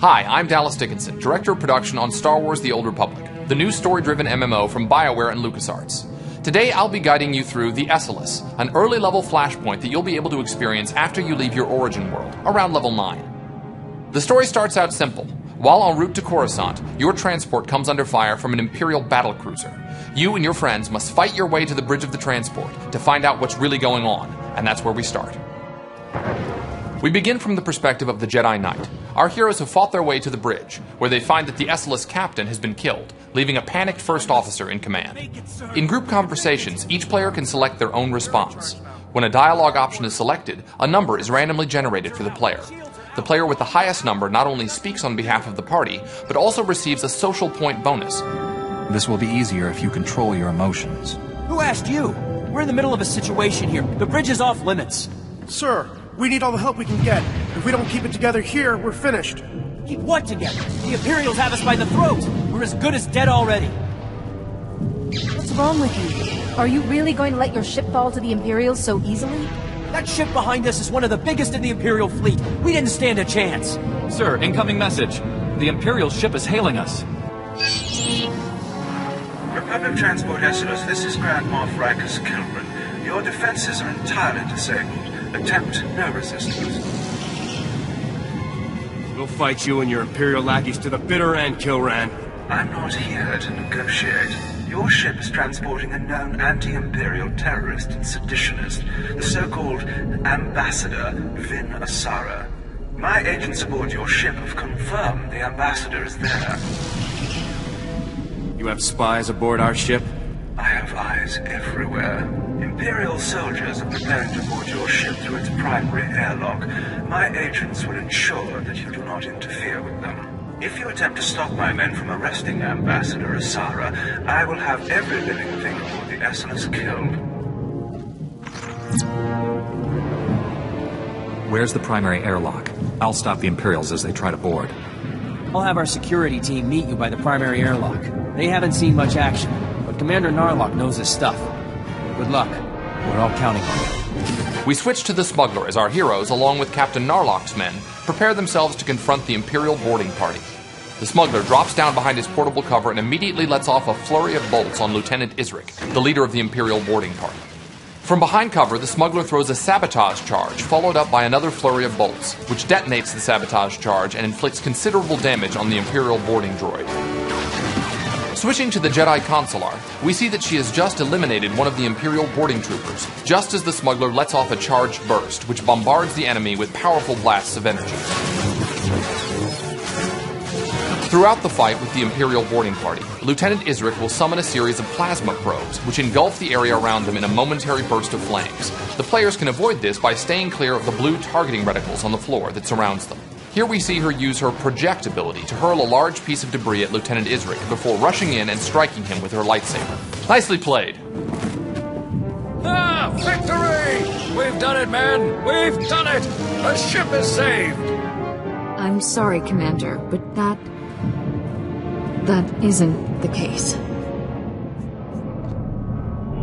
Hi, I'm Dallas Dickinson, Director of Production on Star Wars The Old Republic, the new story-driven MMO from BioWare and LucasArts. Today I'll be guiding you through the Esseles, an early-level Flashpoint that you'll be able to experience after you leave your origin world, around level 9. The story starts out simple. While en route to Coruscant, your transport comes under fire from an Imperial battlecruiser. You and your friends must fight your way to the bridge of the transport to find out what's really going on, and that's where we start. We begin from the perspective of the Jedi Knight. Our heroes have fought their way to the bridge, where they find that the Esseles captain has been killed, leaving a panicked first officer in command. In group conversations, each player can select their own response. When a dialogue option is selected, a number is randomly generated for the player. The player with the highest number not only speaks on behalf of the party, but also receives a social point bonus. This will be easier if you control your emotions. Who asked you? We're in the middle of a situation here. The bridge is off limits. Sir, we need all the help we can get. If we don't keep it together here, we're finished. Keep what together? The Imperials have us by the throat. We're as good as dead already. What's wrong with you? Are you really going to let your ship fall to the Imperials so easily? That ship behind us is one of the biggest in the Imperial fleet. We didn't stand a chance. Sir, incoming message. The Imperial ship is hailing us. Republic Transport Esseles, this is Grand Moff Rikus Kilran. Your defenses are entirely disabled. Attempt no resistance. We'll fight you and your Imperial lackeys to the bitter end, Kilran. I'm not here to negotiate. Your ship is transporting a known anti-Imperial terrorist and seditionist, the so-called Ambassador Vin Asara. My agents aboard your ship have confirmed the Ambassador is there. You have spies aboard our ship? I have eyes everywhere. Imperial soldiers are preparing to board your ship through its primary airlock. My agents will ensure that you do not interfere with them. If you attempt to stop my men from arresting Ambassador Asara, I will have every living thing aboard the Esseles killed. Where's the primary airlock? I'll stop the Imperials as they try to board. I'll have our security team meet you by the primary airlock. They haven't seen much action, but Commander Narlock knows his stuff. Good luck. We're all counting on you. We switch to the smuggler as our heroes, along with Captain Narlock's men, prepare themselves to confront the Imperial boarding party. The smuggler drops down behind his portable cover and immediately lets off a flurry of bolts on Lieutenant Isric, the leader of the Imperial boarding party. From behind cover, the smuggler throws a sabotage charge, followed up by another flurry of bolts, which detonates the sabotage charge and inflicts considerable damage on the Imperial boarding droid. Switching to the Jedi Consular, we see that she has just eliminated one of the Imperial boarding troopers, just as the smuggler lets off a charged burst, which bombards the enemy with powerful blasts of energy. Throughout the fight with the Imperial boarding party, Lieutenant Isric will summon a series of plasma probes, which engulf the area around them in a momentary burst of flames. The players can avoid this by staying clear of the blue targeting reticles on the floor that surrounds them. Here we see her use her project ability to hurl a large piece of debris at Lieutenant Isric before rushing in and striking him with her lightsaber. Nicely played. Ah, victory! We've done it, man! We've done it! The ship is saved! I'm sorry, Commander, but that isn't the case.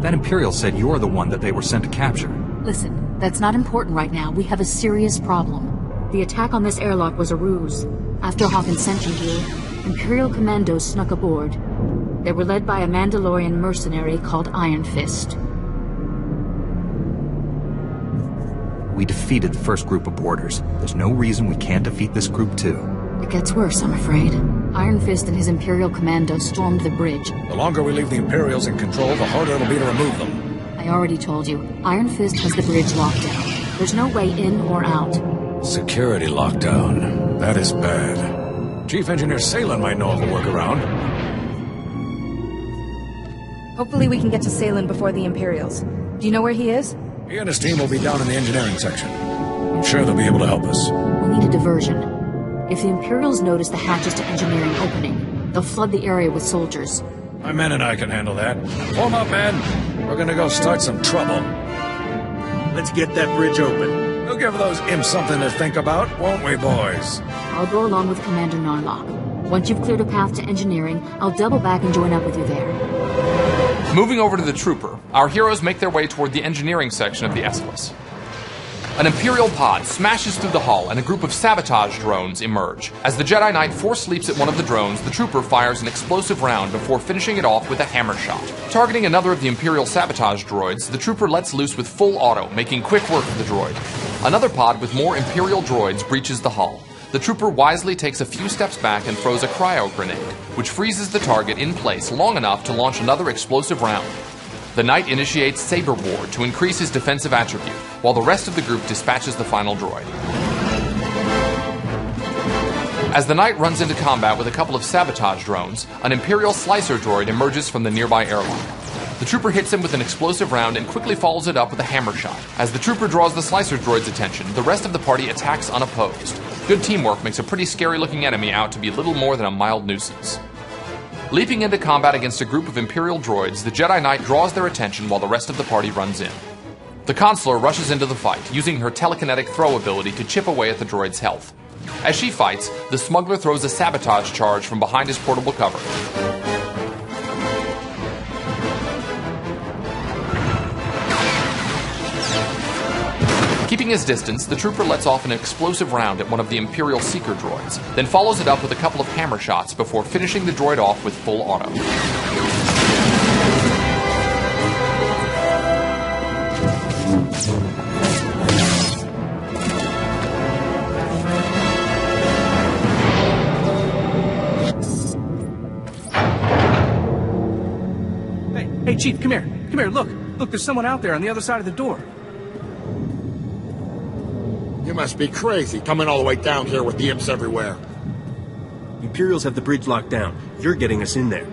That Imperial said you're the one that they were sent to capture. Listen, that's not important right now. We have a serious problem. The attack on this airlock was a ruse. After Hawkins sent you here, Imperial commandos snuck aboard. They were led by a Mandalorian mercenary called Iron Fist. We defeated the first group of boarders. There's no reason we can't defeat this group too. It gets worse, I'm afraid. Iron Fist and his Imperial commandos stormed the bridge. The longer we leave the Imperials in control, the harder it'll be to remove them. I already told you, Iron Fist has the bridge locked down. There's no way in or out. Security lockdown. That is bad. Chief Engineer Salen might know of a workaround. Hopefully we can get to Salen before the Imperials. Do you know where he is? He and his team will be down in the engineering section. I'm sure they'll be able to help us. We'll need a diversion. If the Imperials notice the hatches to engineering opening, they'll flood the area with soldiers. My men and I can handle that. Form up, men. We're gonna go start some trouble. Let's get that bridge open. We'll give those imps something to think about, won't we, boys? I'll go along with Commander Narlock. Once you've cleared a path to engineering, I'll double back and join up with you there. Moving over to the trooper, our heroes make their way toward the engineering section of the Esseles. An Imperial pod smashes through the hull and a group of sabotage drones emerge. As the Jedi Knight force leaps at one of the drones, the trooper fires an explosive round before finishing it off with a hammer shot. Targeting another of the Imperial sabotage droids, the trooper lets loose with full auto, making quick work of the droid. Another pod with more Imperial droids breaches the hull. The trooper wisely takes a few steps back and throws a cryo grenade, which freezes the target in place long enough to launch another explosive round. The Knight initiates Saber Ward to increase his defensive attribute, while the rest of the group dispatches the final droid. As the Knight runs into combat with a couple of sabotage drones, an Imperial slicer droid emerges from the nearby airlock. The trooper hits him with an explosive round and quickly follows it up with a hammer shot. As the trooper draws the slicer droid's attention, the rest of the party attacks unopposed. Good teamwork makes a pretty scary-looking enemy out to be little more than a mild nuisance. Leaping into combat against a group of Imperial droids, the Jedi Knight draws their attention while the rest of the party runs in. The Consular rushes into the fight, using her telekinetic throw ability to chip away at the droid's health. As she fights, the smuggler throws a sabotage charge from behind his portable cover. Keeping his distance, the trooper lets off an explosive round at one of the Imperial Seeker droids, then follows it up with a couple of hammer shots before finishing the droid off with full auto. Hey, Chief, come here. Come here, look. Look, there's someone out there on the other side of the door. You must be crazy, coming all the way down here with the imps everywhere. Imperials have the bridge locked down. You're getting us in there.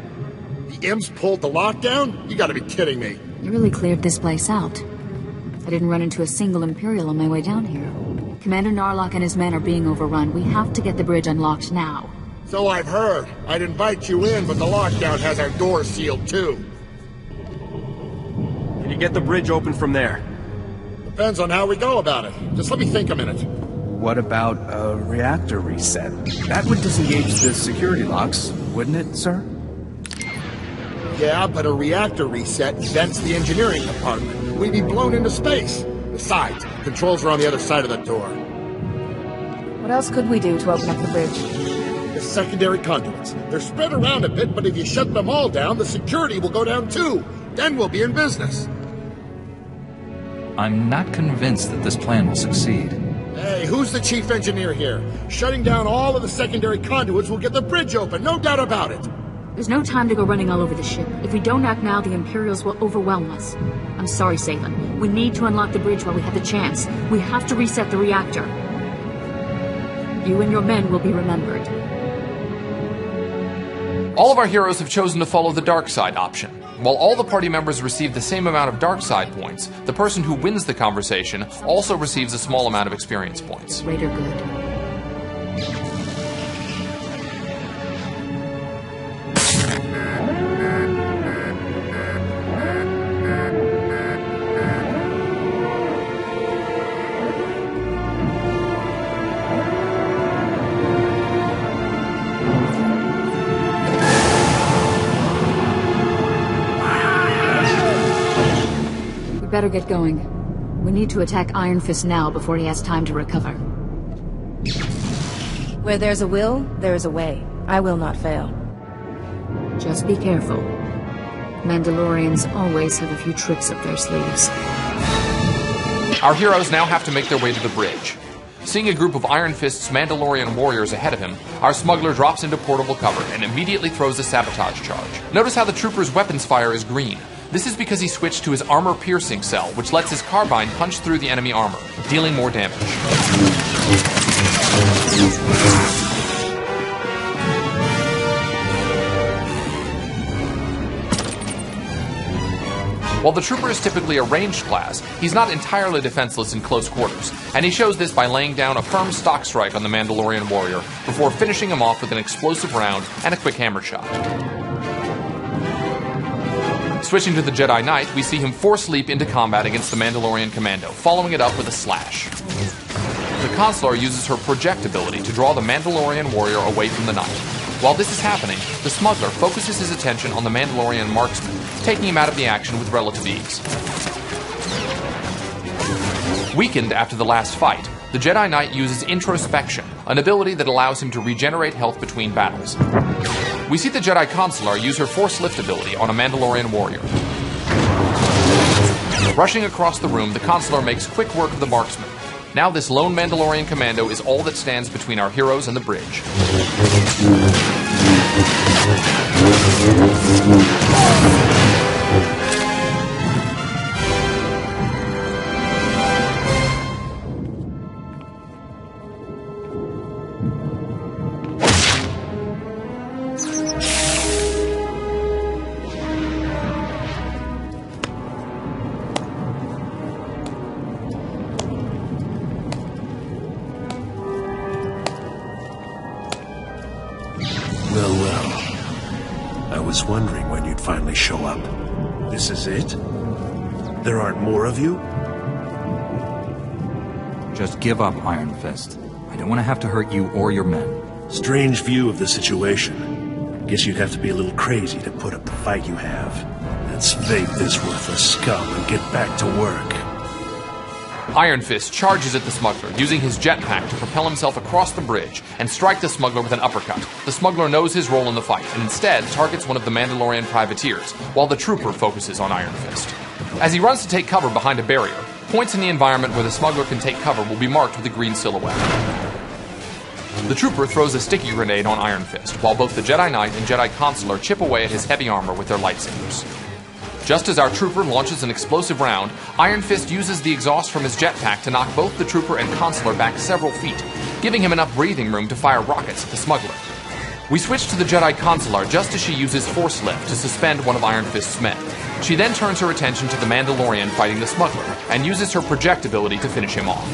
The imps pulled the lockdown? You gotta be kidding me. You really cleared this place out. I didn't run into a single Imperial on my way down here. Commander Narlock and his men are being overrun. We have to get the bridge unlocked now. So I've heard. I'd invite you in, but the lockdown has our doors sealed too. Can you get the bridge open from there? Depends on how we go about it. Just let me think a minute. What about a reactor reset? That would disengage the security locks, wouldn't it, sir? Yeah, but a reactor reset vents the engineering department. We'd be blown into space. Besides, controls are on the other side of the door. What else could we do to open up the bridge? The secondary conduits. They're spread around a bit, but if you shut them all down, the security will go down too. Then we'll be in business. I'm not convinced that this plan will succeed. Hey, who's the chief engineer here? Shutting down all of the secondary conduits will get the bridge open, no doubt about it. There's no time to go running all over the ship. If we don't act now, the Imperials will overwhelm us. I'm sorry, Saban. We need to unlock the bridge while we have the chance. We have to reset the reactor. You and your men will be remembered. All of our heroes have chosen to follow the dark side option. While all the party members receive the same amount of dark side points, the person who wins the conversation also receives a small amount of experience points. Great or good. Better get going. We need to attack Iron Fist now before he has time to recover. Where there's a will, there is a way. I will not fail. Just be careful. Mandalorians always have a few tricks up their sleeves. Our heroes now have to make their way to the bridge. Seeing a group of Iron Fist's Mandalorian warriors ahead of him, our smuggler drops into portable cover and immediately throws a sabotage charge. Notice how the trooper's weapons fire is green. This is because he switched to his armor-piercing cell, which lets his carbine punch through the enemy armor, dealing more damage. While the trooper is typically a ranged class, he's not entirely defenseless in close quarters, and he shows this by laying down a firm stock strike on the Mandalorian warrior before finishing him off with an explosive round and a quick hammer shot. Switching to the Jedi Knight, we see him force leap into combat against the Mandalorian commando, following it up with a slash. The Consular uses her project ability to draw the Mandalorian warrior away from the Knight. While this is happening, the smuggler focuses his attention on the Mandalorian marksman, taking him out of the action with relative ease. Weakened after the last fight, the Jedi Knight uses introspection, an ability that allows him to regenerate health between battles. We see the Jedi Consular use her Force Lift ability on a Mandalorian warrior. Rushing across the room, the Consular makes quick work of the marksman. Now this lone Mandalorian commando is all that stands between our heroes and the bridge. I was wondering when you'd finally show up. This is it? There aren't more of you? Just give up, Iron Fist. I don't want to have to hurt you or your men. Strange view of the situation. Guess you'd have to be a little crazy to put up the fight you have. Let's fade this worthless scum and get back to work. Iron Fist charges at the smuggler, using his jetpack to propel himself across the bridge and strike the smuggler with an uppercut. The smuggler knows his role in the fight and instead targets one of the Mandalorian privateers, while the trooper focuses on Iron Fist. As he runs to take cover behind a barrier, points in the environment where the smuggler can take cover will be marked with a green silhouette. The trooper throws a sticky grenade on Iron Fist, while both the Jedi Knight and Jedi Consular chip away at his heavy armor with their lightsabers. Just as our trooper launches an explosive round, Iron Fist uses the exhaust from his jetpack to knock both the trooper and Consular back several feet, giving him enough breathing room to fire rockets at the smuggler. We switch to the Jedi Consular just as she uses Force Lift to suspend one of Iron Fist's men. She then turns her attention to the Mandalorian fighting the smuggler, and uses her project ability to finish him off.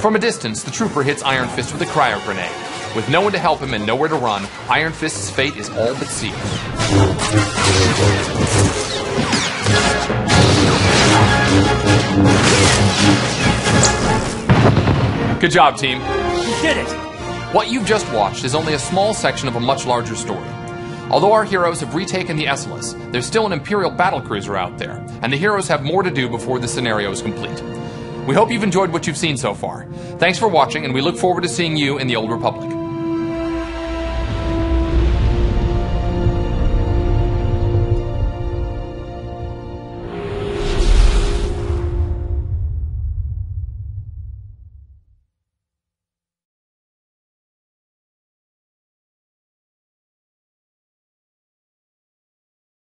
From a distance, the trooper hits Iron Fist with a cryo grenade. With no one to help him and nowhere to run, Iron Fist's fate is all but sealed. Good job, team. We did it! What you've just watched is only a small section of a much larger story. Although our heroes have retaken the Esseles, there's still an Imperial battlecruiser out there, and the heroes have more to do before the scenario is complete. We hope you've enjoyed what you've seen so far. Thanks for watching, and we look forward to seeing you in the Old Republic.